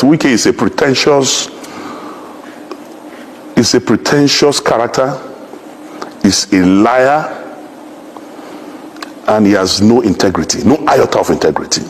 Wike is a pretentious character, is a liar, and he has no integrity, no iota of integrity.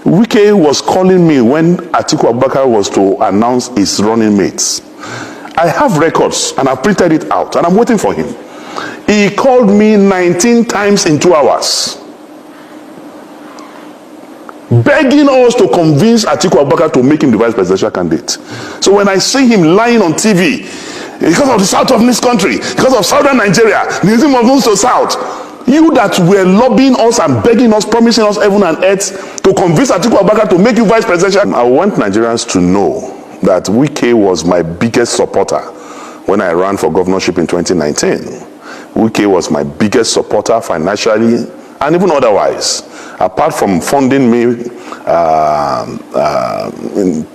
Wike was calling me when Atiku Abubakar was to announce his running mates. I have records and I printed it out and I'm waiting for him. He called me 19 times in 2 hours, begging us to convince Atiku Abubakar to make him the vice presidential candidate. So when I see him lying on TV, because of the south of this country, because of southern Nigeria, the name of north to south, you that were lobbying us and begging us, promising us heaven and earth to convince Atiku Abubakar to make you vice presidential. I want Nigerians to know that Wike was my biggest supporter when I ran for governorship in 2019. Wike was my biggest supporter financially and even otherwise, apart from funding me to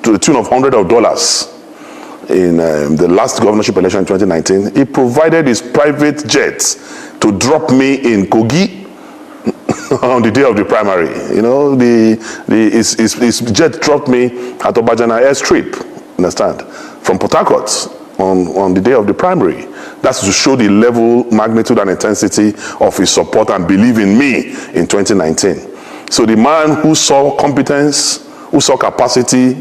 the tune of hundreds of dollars in the last governorship election in 2019. He provided his private jet to drop me in Kogi on the day of the primary. You know, his jet dropped me at Obajana airstrip, understand, from Port Harcourt on the day of the primary. That's to show the level, magnitude, and intensity of his support and belief in me in 2019. So the man who saw competence, who saw capacity,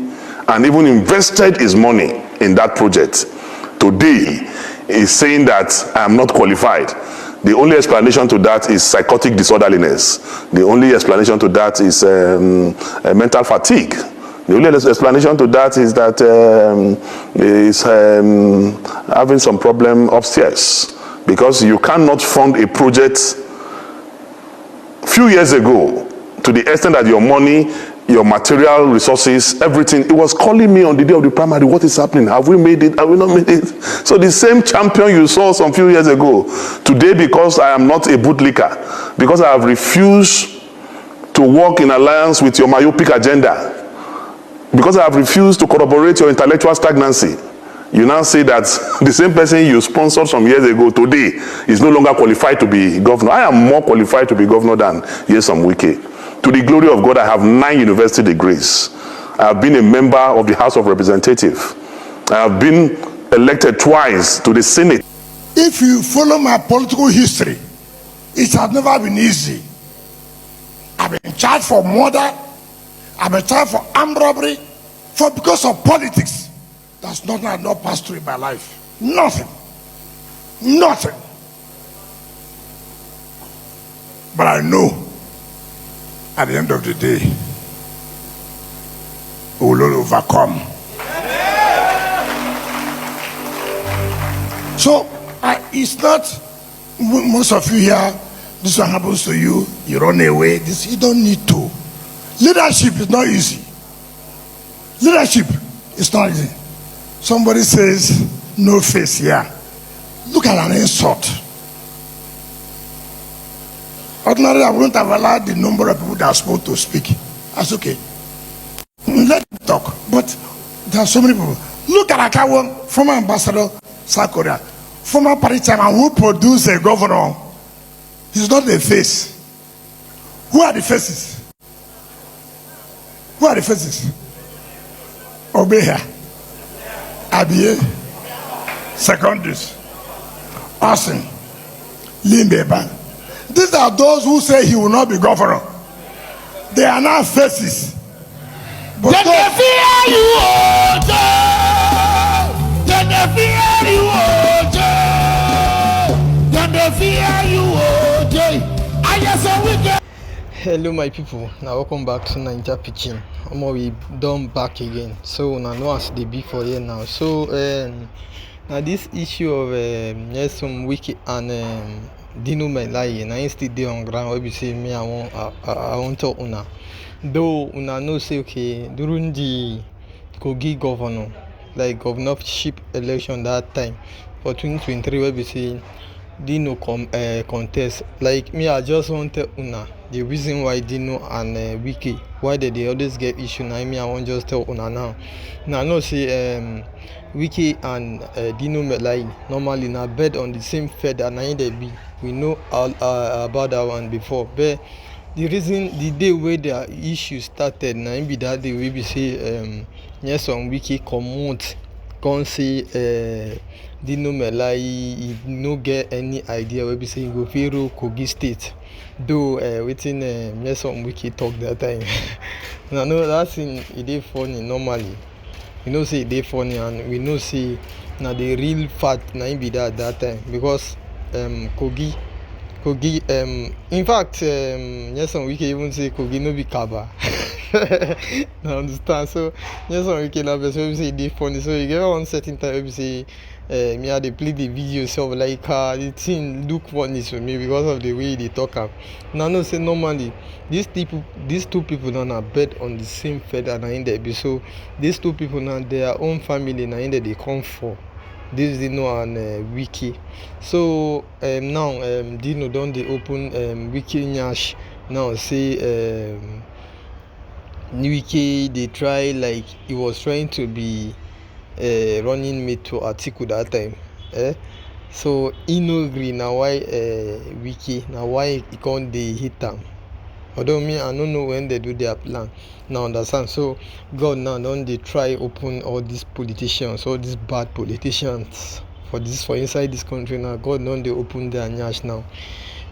and even invested his money in that project, today is saying that I am not qualified. The only explanation to that is psychotic disorderliness. The only explanation to that is mental fatigue. The only explanation to that is that is having some problem upstairs, because you cannot fund a project few years ago to the extent that your money, your material resources, everything. It was calling me on the day of the primary, what is happening? Have we made it? Have we not made it? So the same champion you saw some few years ago, today, because I am not a bootlicker, because I have refused to work in alliance with your myopic agenda, because I have refused to corroborate your intellectual stagnancy, you now say that the same person you sponsored some years ago today is no longer qualified to be governor. I am more qualified to be governor than Nyesom Wike. To the glory of God, I have 9 university degrees. I have been a member of the House of Representatives. I have been elected twice to the Senate. If you follow my political history, it has never been easy. I've been charged for murder. I've been charged for armed robbery. Because of politics, that's nothing I've not passed through in my life. Nothing. Nothing. But I know at the end of the day, we will overcome. So, it's not, most of you here, this one happens to you, you run away, you don't need to. Leadership is not easy. Leadership is not easy. Somebody says, no face here. Look at an insult. Ordinarily, I wouldn't have allowed the number of people that are supposed to speak. That's okay. Let them talk. But there are so many people. Look at Akawo, former ambassador, South Korea, former party chairman who produced a governor. He's not the face. Who are the faces? Who are the faces? Obeya, Abie, Secondus, Austin, Limbeba. These are those who say he will not be governor. They are now faces. But they fear you, they fear you, they fear you, I just saw wicked. Hello my people, now welcome back to Naija Pitching. We done back again. So now know as they be for here now. So now this issue of Nyesom Wike and Dino Melai na still dey on ground. Wey be say me I want to una. Though una know say okay during the Kogi governor, like governorship election that time for 2023, wey be say Dino contest. Like me, I just want to una the reason why Dino and Wike, why they always get issue. Now me, I want just tell una now. Now I know say Wike and Dino Melai normally na bed on the same feather. Now they be. We know all about that one before. But the reason the day where their issue started na im be that day wey be say Nyesom Wike comot come say Dino Melai e no get any idea wey be say e go fit rule Kogi state, though wetin Nyesom Wike talk that time na no that thing e dey funny normally. You know say e dey funny, and we know say na the real fact na im be that time, because Kogi in fact Nyesom Wike even say Kogi no be Kaba. Na understand. So Nyesom Wike na person wey be say e dey funny. So e get one certain time wey be say me I dey play the video so like the thing look funny to me because of the way e dey talk am. Una know say normally these two people na bird on the same feather na im dey be. So these two people na their own family na im dey come for. This Dino and Wike. So now Dino don dey open Wike nyash now, say Wike dey try, like he was trying to be running mate to Atiku that time. So he no gree, na why Wike, na why he come dey hit am. Although me I no know when they do their plan, now understand. So God now don dey try open all these politicians, all these bad politicians for inside this country now. God don dey open their nyash now.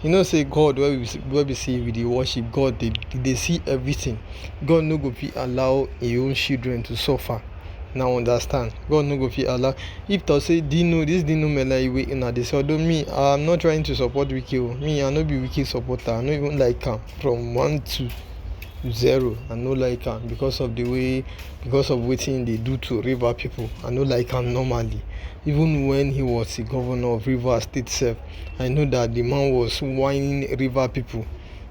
You know say God where we say we dey worship God, they see everything. God no go fit allow his own children to suffer. Now understand. God no go fit allow. If to say this Dino Melai wey una dey say, although me I'm not trying to support Wike. Me I no be Wike supporter. I no even like am from 1 to 0. I no like am because of wetin they do to river people. I no like am normally. Even when he was the governor of Rivers State sef, I know that the man was whining river people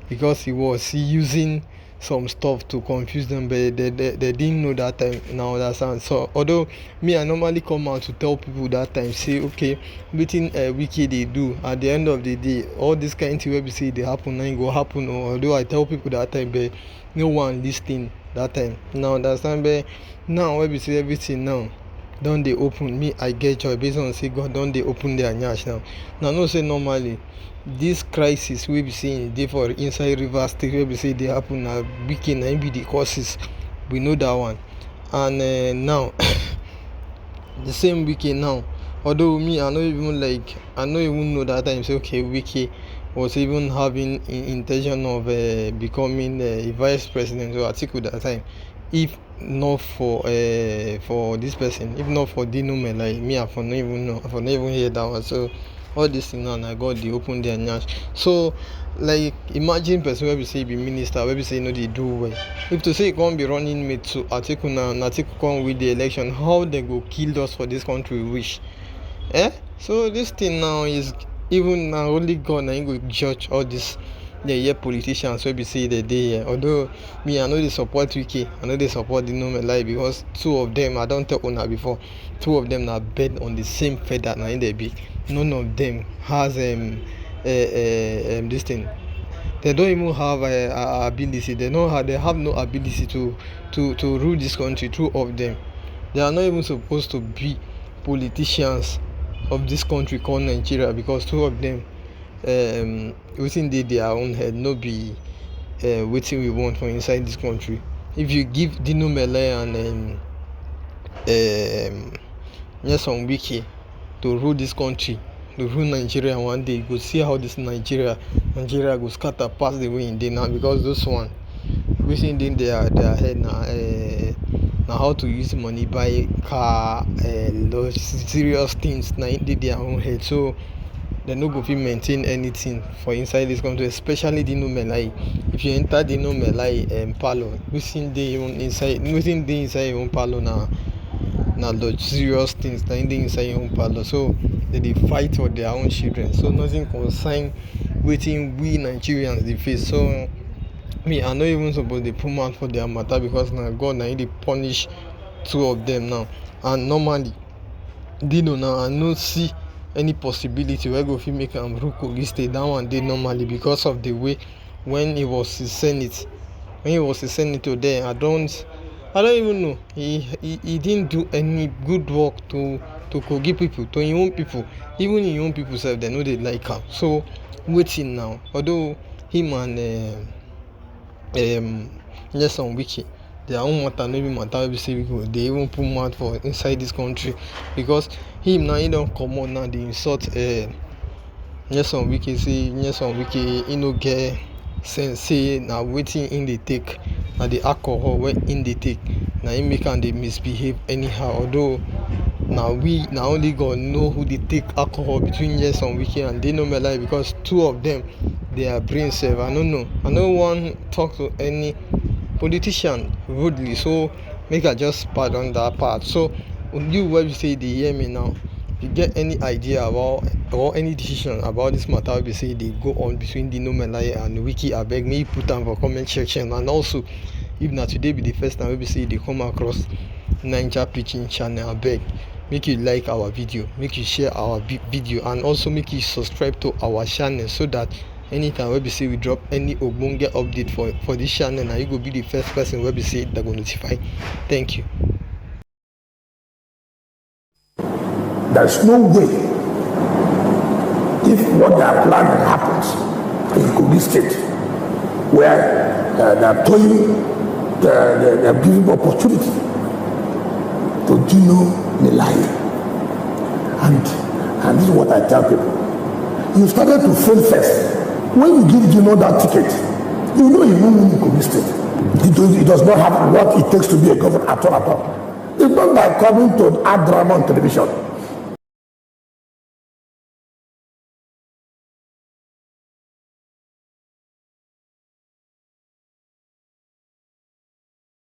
because he was using some stuff to confuse them, but they didn't know that time. Now understand. So although me I normally come out to tell people that time, say okay, wetin Wike dey do, at the end of the day all this kind thing wey be say dey happen na e go happen. Although I tell people that time, but no one lis ten that time. Now understand. But now wey be say everything now don dey open, me I get joy based on say God don dey open their nyash now. Now know say normally this crisis wey be say dey for inside Rivers State wey be say dey happen, na Wike na im be the causes. We know that one. And now the same Wike now, although me I no even know that time say okay Wike was even having intention of becoming a vice president or Atiku that time, if not for this person, if not for Dino Melai, me I for no even know, I for no even hear that one. So all this thing now na God dey open their nyash. So like imagine person wey be say be minister wey be say no dey do well, if to say he come be running mate to Atiku now and Atiku come win the election, how they go kill us for this country wish? So this thing now is even now only God na him go judge all this politicians wey be say they dey here. Although me I no dey support Wike, I no dey support Dino Melai, because two of them, I don tell una before, two of them na bird on the same feather na im dey be. None of them has this thing. They don't even have ability. They have no ability to rule this country. Two of them, they are not even supposed to be politicians of this country called Nigeria, because two of them wetin dey their own head no be wetin we want for inside this country. If you give Dino Melai and Nyesom Wike to rule this country, to rule Nigeria one day, you go see how this Nigeria go scatter pass the way e dey now, because those one wetin dey their head na how to use money buy car, serious things na dey their own head. So they no go fit maintain anything for inside this country, especially Dino Melai. If you enter Dino Melai parlour, wetin dey inside your own parlour na luxurious things na dey inside your own parlour. So they dey fight for their own children, so nothing concern wetin we Nigerians dey face. So me I no even suppose dey put mouth for their matter, because na God na him dey punish two of them now. And normally Dino now I no see any possibility wey go fit make am rule Kogi state. That one dey normally because of the way when he was in Senate, there I don't even know, he didn't do any good work to Kogi people, to him own people. Even him own people sef, they no dey like am. So wetin now? Although him and yes on Wike. Their own matter, no be matter wey be say they even put mouth for inside this country, because him now he don comot now dey insult yes on Wike, say yes on Wike he no get sense, say na wetin him dey take, na the alcohol wey him dey take na him make am dey misbehave anyhow, although na only God know who dey take alcohol between yes on Wike and Dino Melai, because two of them their brain sef I no know. I no wan talk to any politician rudely, so make I just pardon that part. So you wey be say dey hear me now, if you get any idea about or any decision about this matter wey be say dey go on between Dino Melai and Wike, abeg make you put am for comment section. And also, if na today be the first time wey be say you dey come across Naija Pidgin channel, abeg make you like our video, make you share our video, and also make you subscribe to our channel, so that anytime wey be say we drop any ogbonge update for this channel, na you go be the first person wey be say that go notify. Thank you. There's no way, if what they are planning happens in Kogi State, where they are toying, they are giving opportunity to Dino Melai. And this is what I tell people. You started to fail first. When you give Dino that ticket, you know he won't win in Kogi State. He does not have what it takes to be a governor at all. It's not by coming to add drama on television.